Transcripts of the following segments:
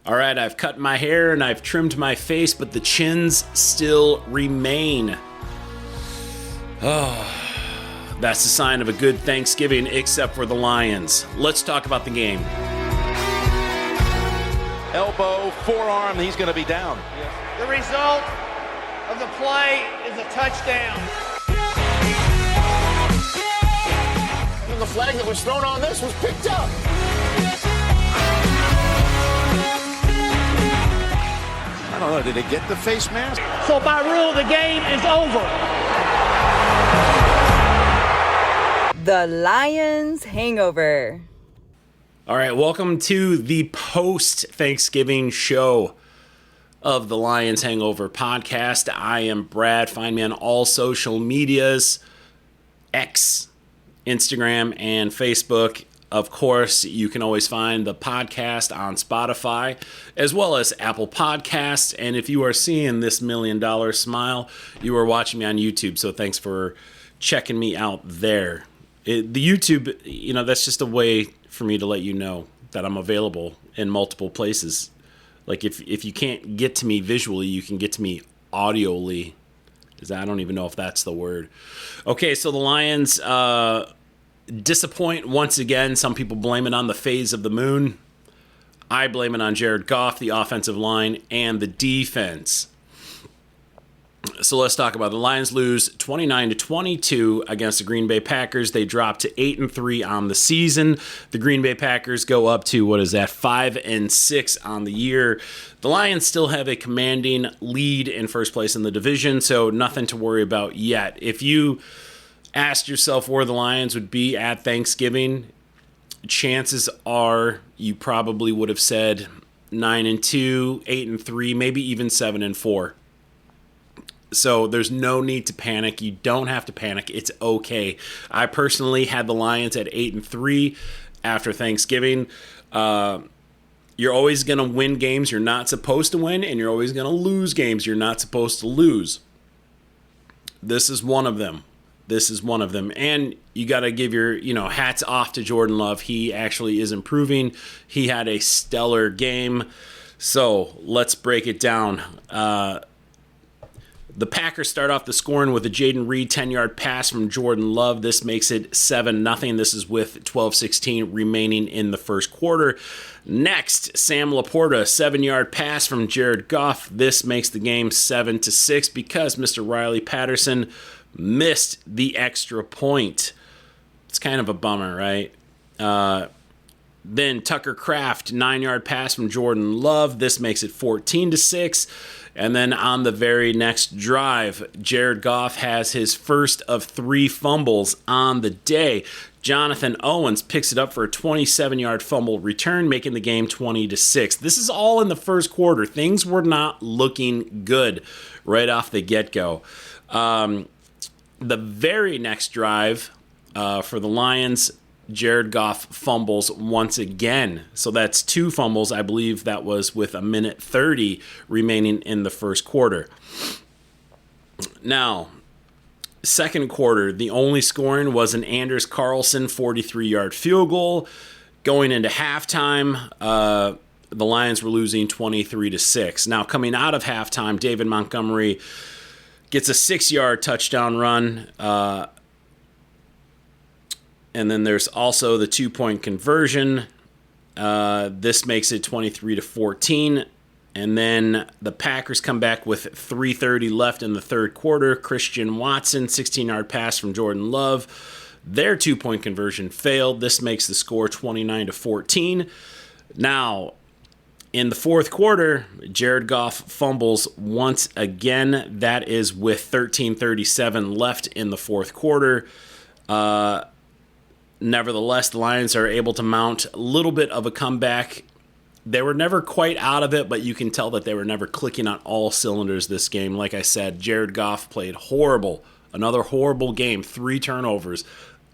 All right, I've cut my hair and I've trimmed my face, but the chins still remain. Oh, that's a sign of a good Thanksgiving, except for the Lions. Let's talk about the game. Elbow, forearm, he's going to be down. The result of the play is a touchdown. And the flag that was thrown on this was picked up. I don't know, did it get the face mask? So by rule, the game is over. The Lions Hangover. All right, welcome to the post-Thanksgiving show of the Lions Hangover podcast. I am Brad. Find me on all social medias, X, Instagram, and Facebook. Of course, you can always find the podcast on Spotify, as well as Apple Podcasts. And if you are seeing this $1 million smile, you are watching me on YouTube. So thanks for checking me out there. The YouTube, that's just a way for me to let you know that I'm available in multiple places. Like if you can't get to me visually, you can get to me audioly. I don't even know if that's the word. Okay, so the Lions disappoint once again. Some people blame it on the phase of the moon. I blame it on Jared Goff, the offensive line, and the defense. So let's talk about it. The Lions lose 29-22 against the Green Bay Packers. They drop to 8-3 on the season. The Green Bay Packers go up to 5-6 on the year. The Lions still have a commanding lead in first place in the division, so nothing to worry about yet. If you asked yourself where the Lions would be at Thanksgiving, chances are you probably would have said 9-2, 8-3, maybe even 7-4. So there's no need to panic. You don't have to panic. It's okay. I personally had the Lions at 8-3 after Thanksgiving. You're always going to win games you're not supposed to win, and you're always going to lose games you're not supposed to lose. This is one of them. And you got to give your, hats off to Jordan Love. He actually is improving. He had a stellar game. So let's break it down. The Packers start off the scoring with a Jaden Reed 10-yard pass from Jordan Love. This makes it 7-0. This is with 12:16 remaining in the first quarter. Next, Sam Laporta, 7-yard pass from Jared Goff. This makes the game 7-6 because Mr. Riley Patterson missed the extra point. It's kind of a bummer, right? Then Tucker Kraft, 9-yard pass from Jordan Love. This makes it 14-6. And then on the very next drive, Jared Goff has his first of 3 fumbles on the day. Jonathan Owens picks it up for a 27-yard fumble return, making the game 20-6. This is all in the first quarter. Things were not looking good right off the get-go. The very next drive for the Lions, Jared Goff fumbles once again. So that's 2 fumbles. I believe that was with 1:30 remaining in the first quarter. Now, second quarter, the only scoring was an Anders Carlson 43-yard field goal. Going into halftime, the Lions were losing 23-6. Now, coming out of halftime, David Montgomery gets a 6-yard touchdown run. And then there's also the 2-point conversion. This makes it 23-14. And then the Packers come back with 3:30 left in the third quarter. Christian Watson, 16-yard pass from Jordan Love. Their 2-point conversion failed. This makes the score 29-14. Now, in the fourth quarter, Jared Goff fumbles once again. That is with 13:37 left in the fourth quarter. Nevertheless, the Lions are able to mount a little bit of a comeback. They were never quite out of it, but you can tell that they were never clicking on all cylinders this game. Like I said, Jared Goff played horrible. Another horrible game. 3 turnovers.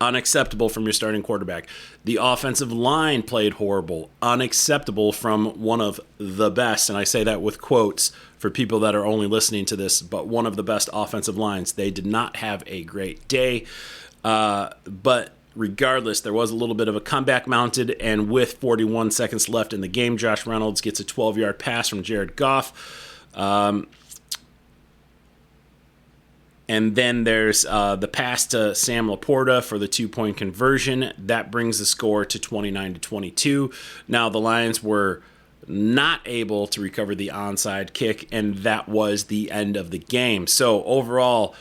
Unacceptable from your starting quarterback. The offensive line played horrible. Unacceptable from one of the best, and I say that with quotes for people that are only listening to this, but one of the best offensive lines. They did not have a great day. But regardless, there was a little bit of a comeback mounted, and with 41 seconds left in the game, Josh Reynolds gets a 12-yard pass from Jared Goff. And then there's the pass to Sam Laporta for the 2-point conversion. That brings the score to 29-22. Now, the Lions were not able to recover the onside kick, and that was the end of the game. So, overall,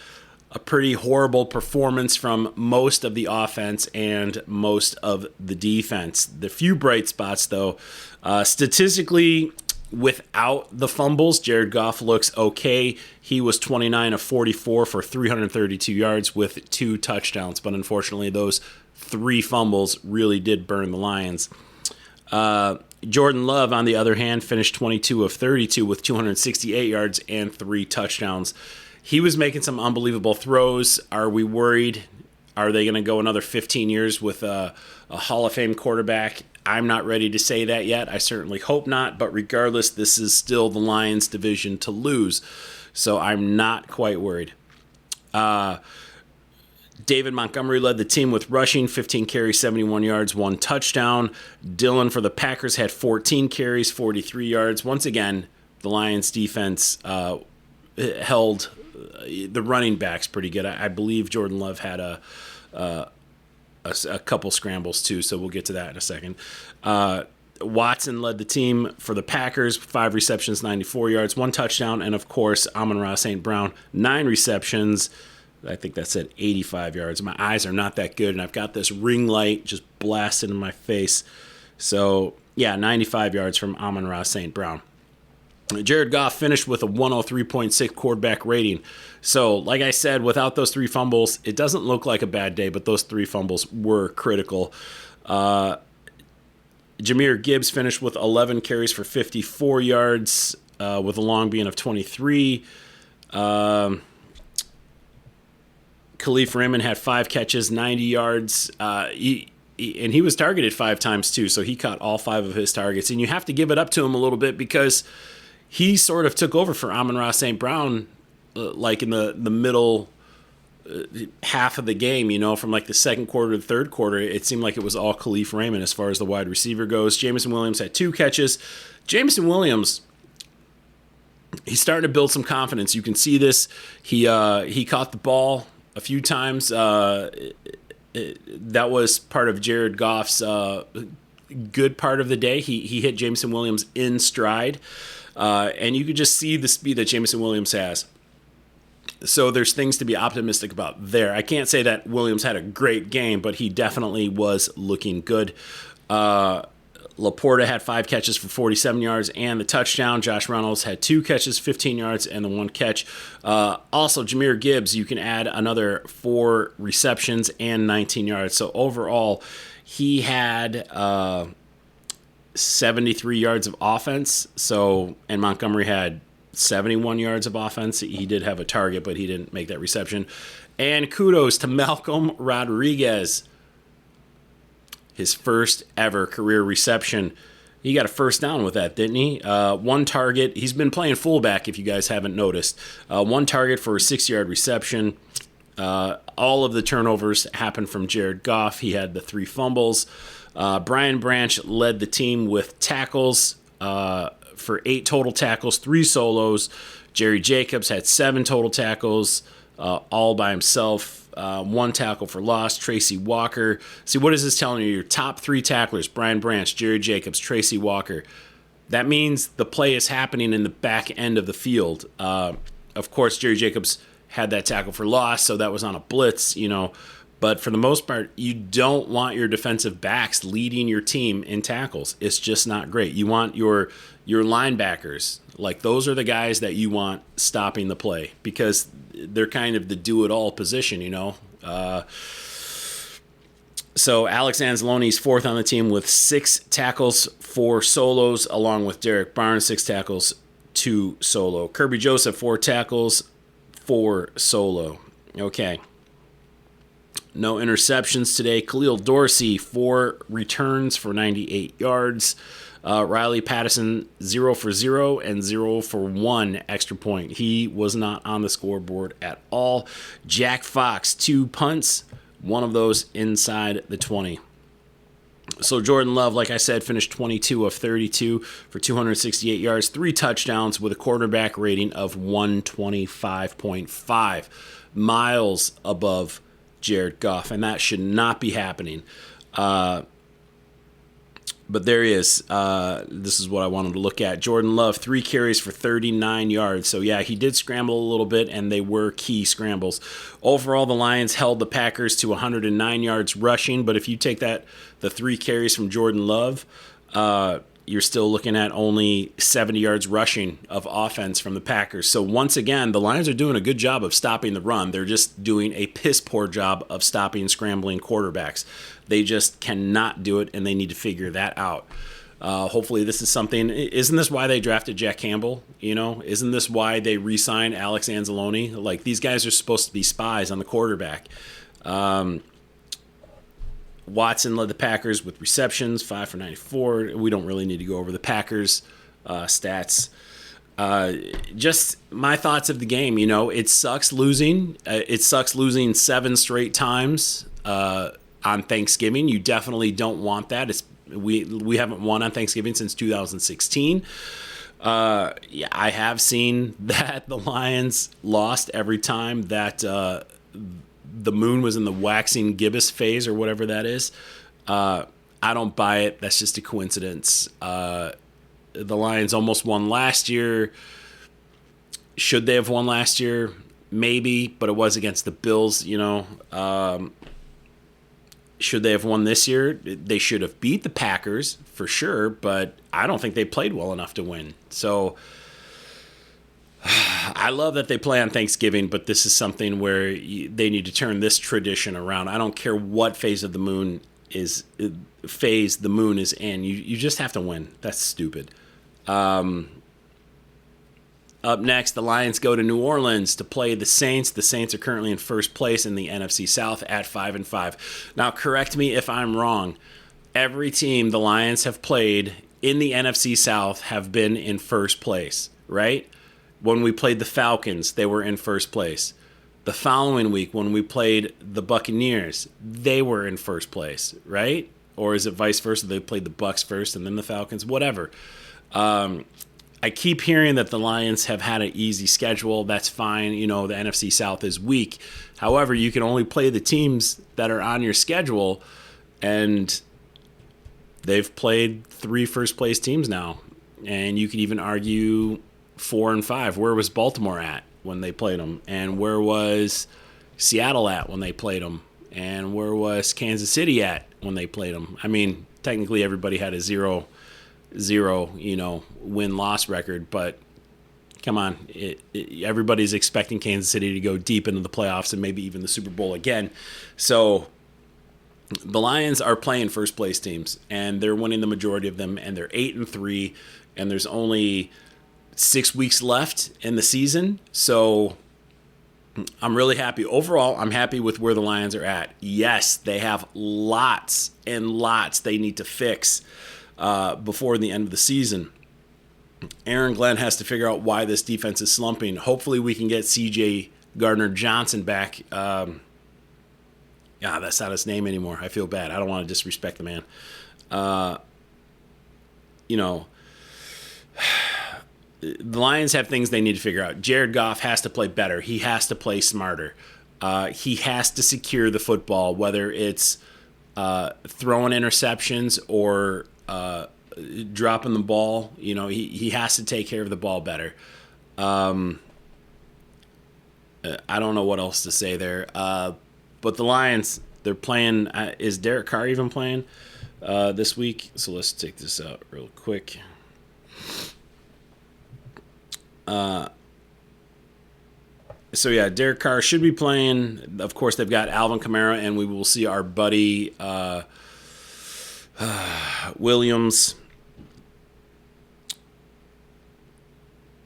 a pretty horrible performance from most of the offense and most of the defense. The few bright spots, though, statistically, without the fumbles, Jared Goff looks okay. He was 29 of 44 for 332 yards with 2 touchdowns, but unfortunately those 3 fumbles really did burn the Lions. Jordan Love, on the other hand, finished 22 of 32 with 268 yards and 3 touchdowns. He was making some unbelievable throws. Are we worried? Are they going to go another 15 years with a Hall of Fame quarterback? I'm not ready to say that yet. I certainly hope not. But regardless, this is still the Lions' division to lose. So I'm not quite worried. David Montgomery led the team with rushing, 15 carries, 71 yards, 1 touchdown. Dillon for the Packers had 14 carries, 43 yards. Once again, the Lions' defense held the running backs pretty good. I believe Jordan Love had a couple scrambles too, so we'll get to that in a second. Watson led the team for the Packers, 5 receptions, 94 yards, 1 touchdown, and of course, Amon-Ra St. Brown, 9 receptions. I think that said 85 yards. My eyes are not that good, and I've got this ring light just blasted in my face. So, yeah, 95 yards from Amon-Ra St. Brown. Jared Goff finished with a 103.6 quarterback rating. So, like I said, without those 3 fumbles, it doesn't look like a bad day, but those 3 fumbles were critical. Jahmyr Gibbs finished with 11 carries for 54 yards, with a long being of 23. Khalif Raymond had 5 catches, 90 yards. And he was targeted 5 times too, so he caught all 5 of his targets. And you have to give it up to him a little bit because he sort of took over for Amon-Ra St. Brown, like in the middle half of the game, from like the second quarter to the third quarter. It seemed like it was all Khalif Raymond as far as the wide receiver goes. Jameson Williams had 2 catches. Jameson Williams, he's starting to build some confidence. You can see this. He caught the ball a few times. That was part of Jared Goff's good part of the day. He hit Jameson Williams in stride. And you could just see the speed that Jameson Williams has. So there's things to be optimistic about there. I can't say that Williams had a great game, but he definitely was looking good. Laporta had 5 catches for 47 yards and the touchdown. Josh Reynolds had 2 catches, 15 yards, and the 1 catch. Also, Jahmyr Gibbs, you can add another 4 receptions and 19 yards. So overall, he had 73 yards of offense. And Montgomery had 71 yards of offense. He did have a target, but he didn't make that reception. And kudos to Malcolm Rodriguez. His first ever career reception. He got a first down with that, didn't he? 1 target. He's been playing fullback, if you guys haven't noticed. 1 target for a 6-yard reception. All of the turnovers happened from Jared Goff. He had the 3 fumbles. Brian Branch led the team with tackles for 8 total tackles, 3 solos. Jerry Jacobs had 7 total tackles, all by himself. 1 tackle for loss. Tracy Walker. See, what is this telling you? Your top 3 tacklers, Brian Branch, Jerry Jacobs, Tracy Walker. That means the play is happening in the back end of the field. Of course, Jerry Jacobs had that tackle for loss, so that was on a blitz, But for the most part, you don't want your defensive backs leading your team in tackles. It's just not great. You want your linebackers. Like, those are the guys that you want stopping the play because they're kind of the do-it-all position, So Alex Anzalone's 4th on the team with 6 tackles, 4 solos, along with Derek Barnes, 6 tackles, 2 solo. Kirby Joseph, 4 tackles, 4 solo. Okay. No interceptions today. Khalil Dorsey, 4 returns for 98 yards. Riley Patterson, 0 for 0 and 0 for 1 extra point. He was not on the scoreboard at all. Jack Fox, 2 punts, One of those inside the 20. So Jordan Love, like I said, finished 22 of 32 for 268 yards, 3 touchdowns with a quarterback rating of 125.5, miles above Jared Goff, and that should not be happening. But there he is. This is what I wanted to look at. Jordan Love, 3 carries for 39 yards. So, yeah, he did scramble a little bit, and they were key scrambles. Overall, the Lions held the Packers to 109 yards rushing. But if you take the 3 carries from Jordan Love, you're still looking at only 70 yards rushing of offense from the Packers. So, once again, the Lions are doing a good job of stopping the run. They're just doing a piss-poor job of stopping scrambling quarterbacks. They just cannot do it, and they need to figure that out. Hopefully this is something. Isn't this why they drafted Jack Campbell? Isn't this why they re-signed Alex Anzalone? Like, these guys are supposed to be spies on the quarterback. Watson led the Packers with receptions, 5 for 94. We don't really need to go over the Packers stats. Just my thoughts of the game. It sucks losing. It sucks losing 7 straight times on Thanksgiving. You definitely don't want that. We haven't won on Thanksgiving since 2016. I have seen that the Lions lost every time that the moon was in the waxing gibbous phase or whatever that is. I don't buy it. That's just a coincidence. The Lions almost won last year. Should they have won last year? Maybe, but it was against the Bills, Should they have won this year? They should have beat the Packers for sure, but I don't think they played well enough to win. So I love that they play on Thanksgiving, but this is something where they need to turn this tradition around. I don't care what phase the moon is in. You just have to win. That's stupid. Up next, the Lions go to New Orleans to play the Saints. The Saints are currently in first place in the NFC South at 5-5. Now, correct me if I'm wrong. Every team the Lions have played in the NFC South have been in first place, right? When we played the Falcons, they were in first place. The following week, when we played the Buccaneers, they were in first place, right? Or is it vice versa? They played the Bucs first and then the Falcons, whatever. I keep hearing that the Lions have had an easy schedule. That's fine. The NFC South is weak. However, you can only play the teams that are on your schedule, and they've played 3 first-place teams now. And you could even argue 4 and 5. Where was Baltimore at when they played them? And where was Seattle at when they played them? And where was Kansas City at when they played them? I mean, technically everybody had a zero win-loss record, but come on, everybody's expecting Kansas City to go deep into the playoffs and maybe even the Super Bowl again. So the Lions are playing first-place teams, and they're winning the majority of them, and they're 8-3, and there's only 6 weeks left in the season. So I'm really happy. Overall, I'm happy with where the Lions are at. Yes, they have lots and lots they need to fix before the end of the season. Aaron Glenn has to figure out why this defense is slumping. Hopefully we can get C.J. Gardner-Johnson back. That's not his name anymore. I feel bad. I don't want to disrespect the man. The Lions have things they need to figure out. Jared Goff has to play better. He has to play smarter. He has to secure the football, whether it's throwing interceptions or dropping the ball. He has to take care of the ball better. I don't know what else to say there. But the Lions, they're playing. Is Derek Carr even playing this week? So let's take this out real quick. Derek Carr should be playing. Of course, they've got Alvin Kamara, and we will see our buddy Williams.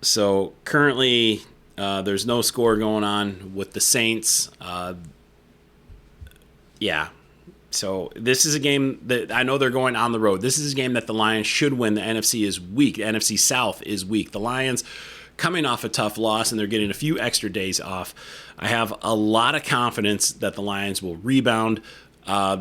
So currently, there's no score going on with the Saints. So this is a game that I know they're going on the road. This is a game that the Lions should win. The NFC is weak. The NFC South is weak. The Lions coming off a tough loss and they're getting a few extra days off. I have a lot of confidence that the Lions will rebound.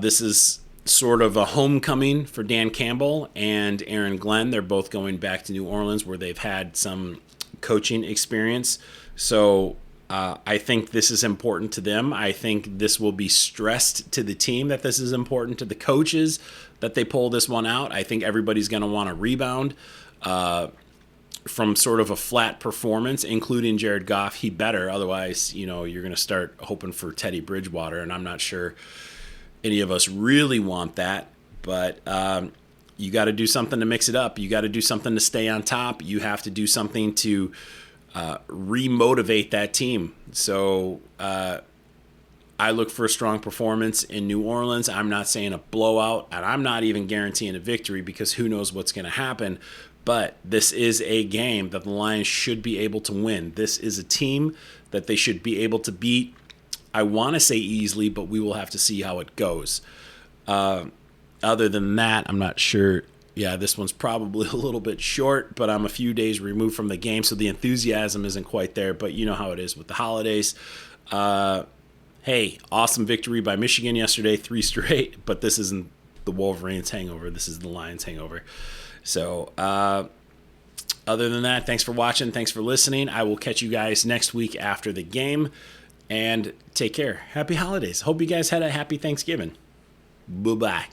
This is sort of a homecoming for Dan Campbell and Aaron Glenn. They're both going back to New Orleans where they've had some coaching experience. So I think this is important to them. I think this will be stressed to the team that this is important to the coaches that they pull this one out. I think everybody's going to want to rebound from sort of a flat performance, including Jared Goff. He better. Otherwise, you're going to start hoping for Teddy Bridgewater, and I'm not sure any of us really want that. But you got to do something to mix it up. You got to do something to stay on top. You have to do something to remotivate that team. So I look for a strong performance in New Orleans. I'm not saying a blowout, and I'm not even guaranteeing a victory because who knows what's going to happen. But this is a game that the Lions should be able to win. This is a team that they should be able to beat. I want to say easily, but we will have to see how it goes. Other than that, I'm not sure. Yeah, this one's probably a little bit short, but I'm a few days removed from the game, so the enthusiasm isn't quite there. But you know how it is with the holidays. Hey, awesome victory by Michigan yesterday, 3 straight, but this isn't the Wolverines hangover. This is the Lions hangover. So other than that, thanks for watching. Thanks for listening. I will catch you guys next week after the game. And take care. Happy holidays. Hope you guys had a happy Thanksgiving. Bye-bye.